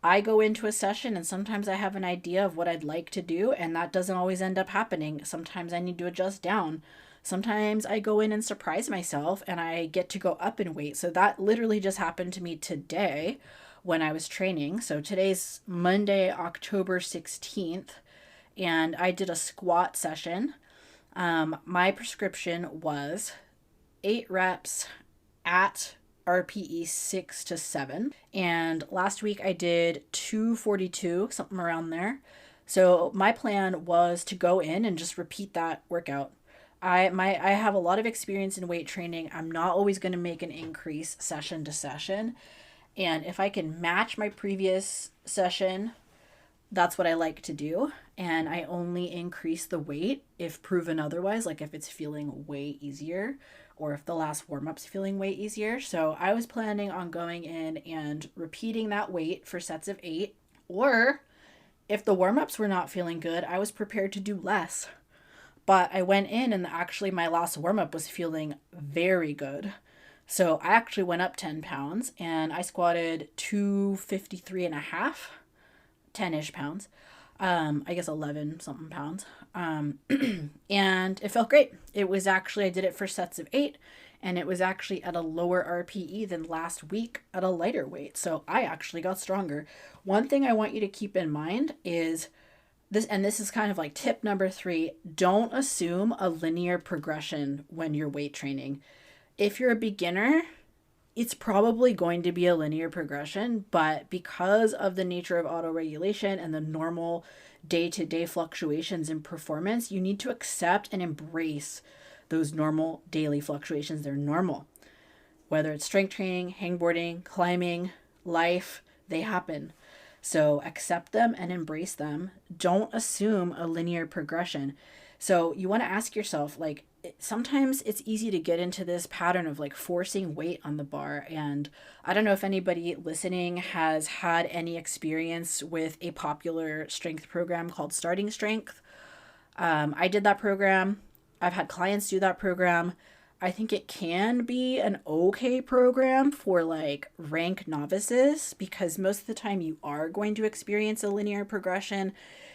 A: I go into a session and sometimes I have an idea of what I'd like to do, and that doesn't always end up happening. Sometimes I need to adjust down. Sometimes I go in and surprise myself and I get to go up in weight. So that literally just happened to me today when I was training. So today's Monday, October 16th, and I did a squat session. My prescription was 8 reps at RPE 6 to 7. And last week I did 242, something around there. So my plan was to go in and just repeat that workout. I have a lot of experience in weight training. I'm not always going to make an increase session to session. And if I can match my previous session, that's what I like to do. And I only increase the weight if proven otherwise, like if it's feeling way easier or if the last warm-up's feeling way easier. So I was planning on going in and repeating that weight for sets of 8. Or if the warm-ups were not feeling good, I was prepared to do less. But I went in and actually my last warm-up was feeling very good. So I actually went up 10 pounds and I squatted 253 and a half, 10-ish pounds. I guess 11 something pounds. And it felt great. It was actually, I did it for sets of 8 and it was actually at a lower RPE than last week at a lighter weight. So I actually got stronger. One thing I want you to keep in mind is this, and this is kind of like tip number 3, don't assume a linear progression when you're weight training. If you're a beginner, it's probably going to be a linear progression, but because of the nature of autoregulation and the normal day-to-day fluctuations in performance, you need to accept and embrace those normal daily fluctuations. They're normal. Whether it's strength training, hangboarding, climbing, life, they happen. So accept them and embrace them. Don't assume a linear progression. So you want to ask yourself, sometimes it's easy to get into this pattern of forcing weight on the bar. And I don't know if anybody listening has had any experience with a popular strength program called Starting Strength. I did that program. I've had clients do that program. I think it can be an okay program for like rank novices because most of the time you are going to experience a linear progression.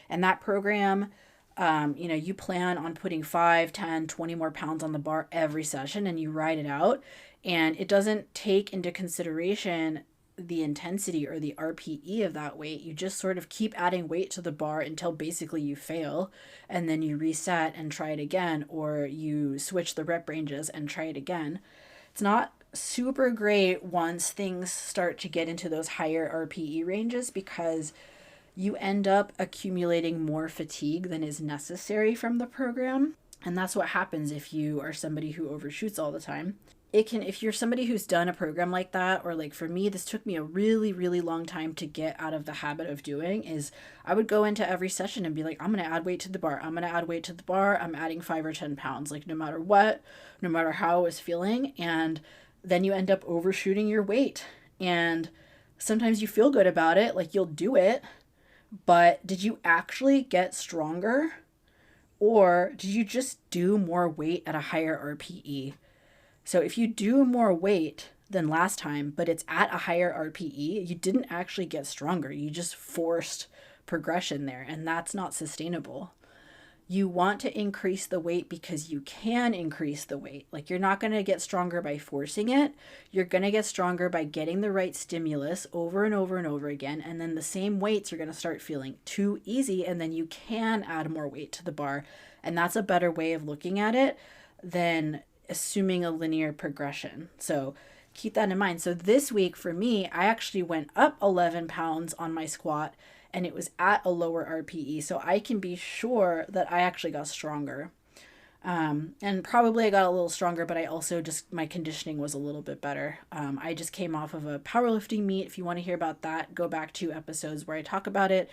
A: And that program, you plan on putting 5, 10, 20 more pounds on the bar every session and you ride it out. And it doesn't take into consideration the intensity or the RPE of that weight. You just sort of keep adding weight to the bar until basically you fail, and then you reset and try it again, or you switch the rep ranges and try it again. It's not super great once things start to get into those higher RPE ranges because you end up accumulating more fatigue than is necessary from the program. And that's what happens if you are somebody who overshoots all the time. It can, if you're somebody who's done a program like that, or like for me, this took me a really, really long time to get out of the habit of doing, is I would go into every session and be like, I'm going to add weight to the bar. I'm going to add weight to the bar. I'm adding 5 or 10 pounds, like no matter what, no matter how I was feeling. And then you end up overshooting your weight. And sometimes you feel good about it, like you'll do it, but did you actually get stronger? Or did you just do more weight at a higher RPE? So if you do more weight than last time, but it's at a higher RPE, you didn't actually get stronger. You just forced progression there, and that's not sustainable. You want to increase the weight because you can increase the weight. Like you're not going to get stronger by forcing it. You're going to get stronger by getting the right stimulus over and over and over again. And then the same weights are going to start feeling too easy, and then you can add more weight to the bar. And that's a better way of looking at it than assuming a linear progression. So keep that in mind. So this week for me, I actually went up 11 pounds on my squat and it was at a lower RPE. So I can be sure that I actually got stronger. And probably I got a little stronger, but I also just, my conditioning was a little bit better. I just came off of a powerlifting meet. If you want to hear about that, go back to episodes where I talk about it.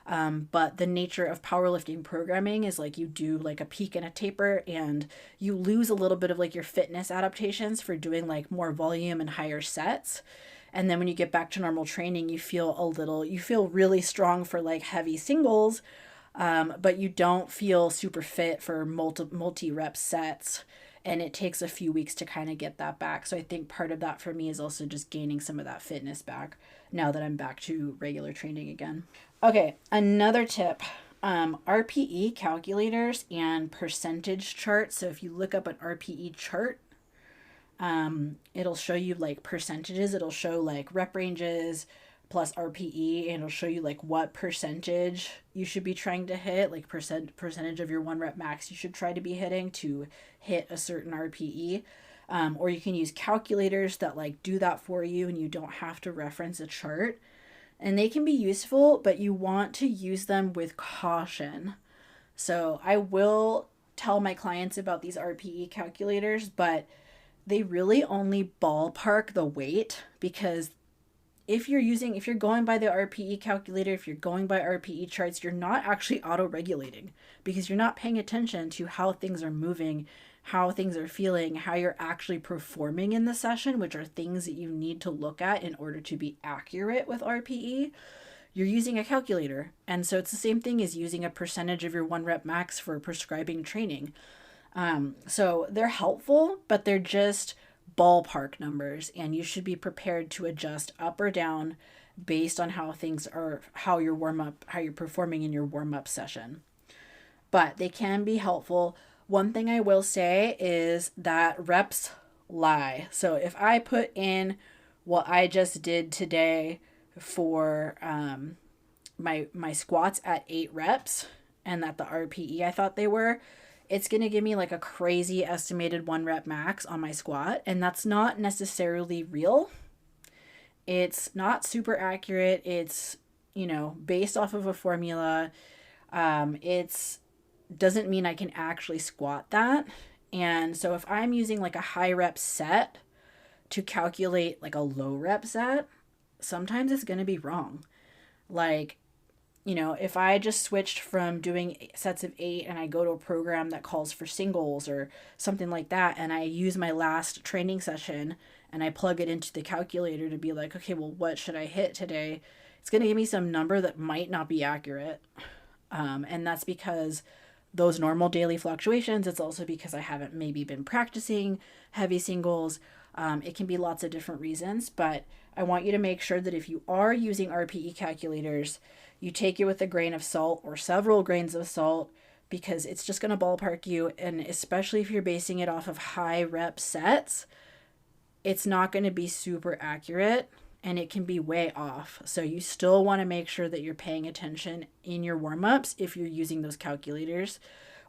A: But the nature of powerlifting programming is like you do like a peak and a taper, and you lose a little bit of like your fitness adaptations for doing like more volume and higher sets. And then when you get back to normal training, you feel really strong for like heavy singles, but you don't feel super fit for multi-rep sets. And it takes a few weeks to kind of get that back. So I think part of that for me is also just gaining some of that fitness back now that I'm back to regular training again. Okay, another tip, RPE calculators and percentage charts. So if you look up an RPE chart, it'll show you like percentages. It'll show like rep ranges plus RPE, and it'll show you like what percentage you should be trying to hit, like percentage of your 1 rep max you should try to be hitting to hit a certain RPE. Or you can use calculators that like do that for you and you don't have to reference a chart. And they can be useful, but you want to use them with caution. So I will tell my clients about these RPE calculators, but they really only ballpark the weight, because if you're going by the RPE calculator, if you're going by RPE charts, you're not actually auto-regulating because you're not paying attention to how things are moving, how things are feeling, how you're actually performing in the session, which are things that you need to look at in order to be accurate with RPE. You're using a calculator. And so it's the same thing as using a percentage of your 1 rep max for prescribing training. So they're helpful, but they're just ballpark numbers, and you should be prepared to adjust up or down based on how things are, how you're performing in your warm-up session. But they can be helpful. One thing I will say is that reps lie. So if I put in what I just did today for my squats at 8 reps and at the RPE I thought they were, it's going to give me like a crazy estimated 1 rep max on my squat. And that's not necessarily real. It's not super accurate. It's, based off of a formula. It's doesn't mean I can actually squat that. And so if I'm using like a high rep set to calculate like a low rep set, sometimes it's going to be wrong. Like, if I just switched from doing sets of 8 and I go to a program that calls for singles or something like that, and I use my last training session and I plug it into the calculator to be like, okay, well, what should I hit today? It's going to give me some number that might not be accurate. And that's because those normal daily fluctuations. It's also because I haven't maybe been practicing heavy singles. It can be lots of different reasons, but I want you to make sure that if you are using RPE calculators, you take it with a grain of salt or several grains of salt, because it's just going to ballpark you. And especially if you're basing it off of high rep sets, it's not going to be super accurate and it can be way off. So you still want to make sure that you're paying attention in your warm-ups if you're using those calculators,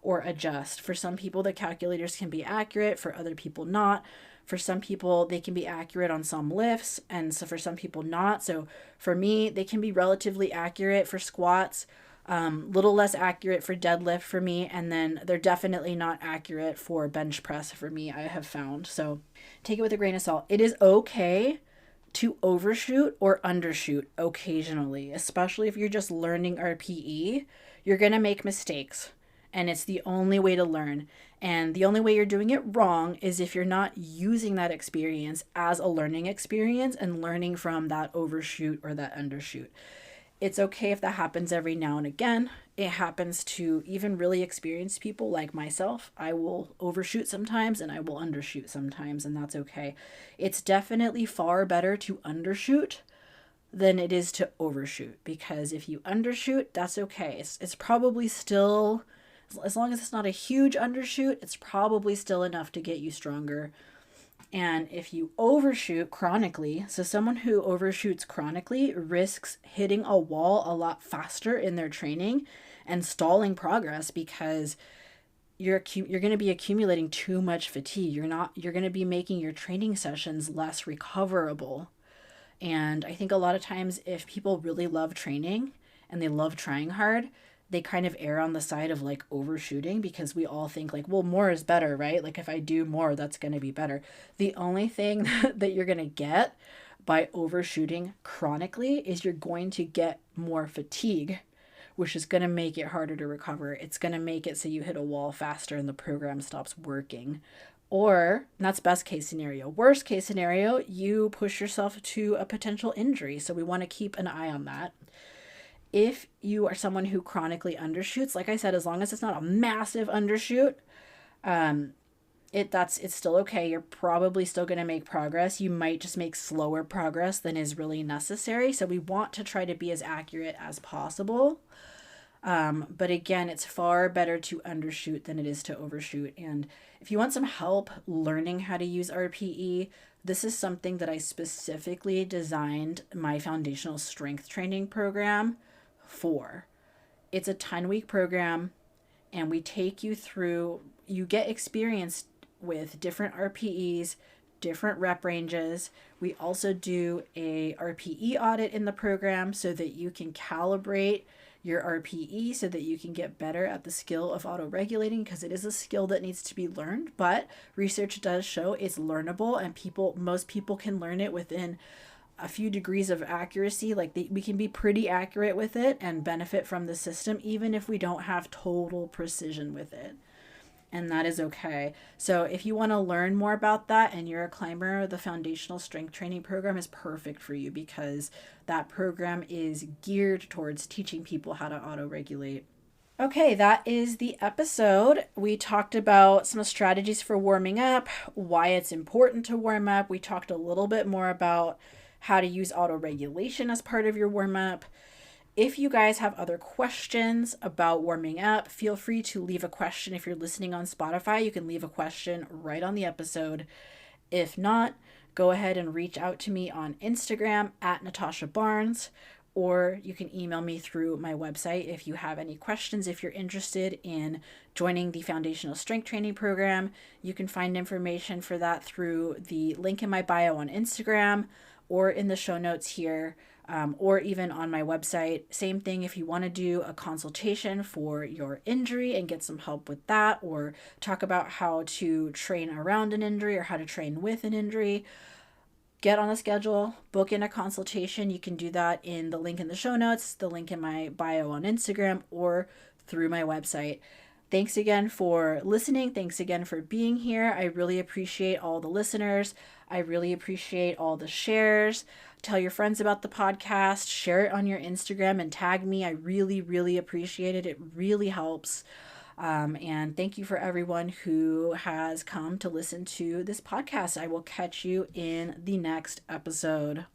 A: or adjust. For some people, the calculators can be accurate, for other people not. For some people, they can be accurate on some lifts, and so for some people not. So for me, they can be relatively accurate for squats, little less accurate for deadlift for me, and then they're definitely not accurate for bench press for me, I have found. So take it with a grain of salt. It is okay to overshoot or undershoot occasionally, especially if you're just learning RPE. You're going to make mistakes, and it's the only way to learn. And the only way you're doing it wrong is if you're not using that experience as a learning experience and learning from that overshoot or that undershoot. It's okay if that happens every now and again. It happens to even really experienced people like myself. I will overshoot sometimes and I will undershoot sometimes, and that's okay. It's definitely far better to undershoot than it is to overshoot, because if you undershoot, that's okay. It's probably still, as long as it's not a huge undershoot, it's probably still enough to get you stronger. And if you overshoot chronically, so someone who overshoots chronically risks hitting a wall a lot faster in their training and stalling progress, because you're going to be accumulating too much fatigue. You're going to be making your training sessions less recoverable. And I think a lot of times if people really love training and they love trying hard, they kind of err on the side of like overshooting, because we all think like, well, more is better, right? Like if I do more, that's going to be better. The only thing that you're going to get by overshooting chronically is you're going to get more fatigue, which is going to make it harder to recover. It's going to make it so you hit a wall faster and the program stops working. Or, and that's best case scenario. Worst case scenario, you push yourself to a potential injury. So we want to keep an eye on that. If you are someone who chronically undershoots, like I said, as long as it's not a massive undershoot, it's still okay. You're probably still going to make progress. You might just make slower progress than is really necessary. So we want to try to be as accurate as possible. But again, it's far better to undershoot than it is to overshoot. And if you want some help learning how to use RPE, this is something that I specifically designed my foundational strength training program for. It's a 10-week program, and we take you through, you get experience with different RPEs, different rep ranges. We also do a RPE audit in the program so that you can calibrate your RPE so that you can get better at the skill of auto-regulating, because it is a skill that needs to be learned, but research does show it's learnable, and most people can learn it within a few degrees of accuracy. Like we can be pretty accurate with it and benefit from the system, even if we don't have total precision with it. And that is okay. So if you want to learn more about that and you're a climber, the foundational strength training program is perfect for you, because that program is geared towards teaching people how to auto-regulate. Okay, that is the episode. We talked about some strategies for warming up, why it's important to warm up. We talked a little bit more about how to use auto-regulation as part of your warm-up. If you guys have other questions about warming up, feel free to leave a question. If you're listening on Spotify, you can leave a question right on the episode. If not, go ahead and reach out to me on Instagram at Natasha Barnes, or you can email me through my website if you have any questions. If you're interested in joining the Foundational Strength Training Program, you can find information for that through the link in my bio on Instagram, or in the show notes here, or even on my website. Same thing, if you want to do a consultation for your injury and get some help with that, or talk about how to train around an injury or how to train with an injury, get on the schedule, book in a consultation. You can do that in the link in the show notes, the link in my bio on Instagram, or through my website. Thanks again for listening. Thanks again for being here. I really appreciate all the listeners. I really appreciate all the shares. Tell your friends about the podcast. Share it on your Instagram and tag me. I really, really appreciate it. It really helps. And thank you for everyone who has come to listen to this podcast. I will catch you in the next episode.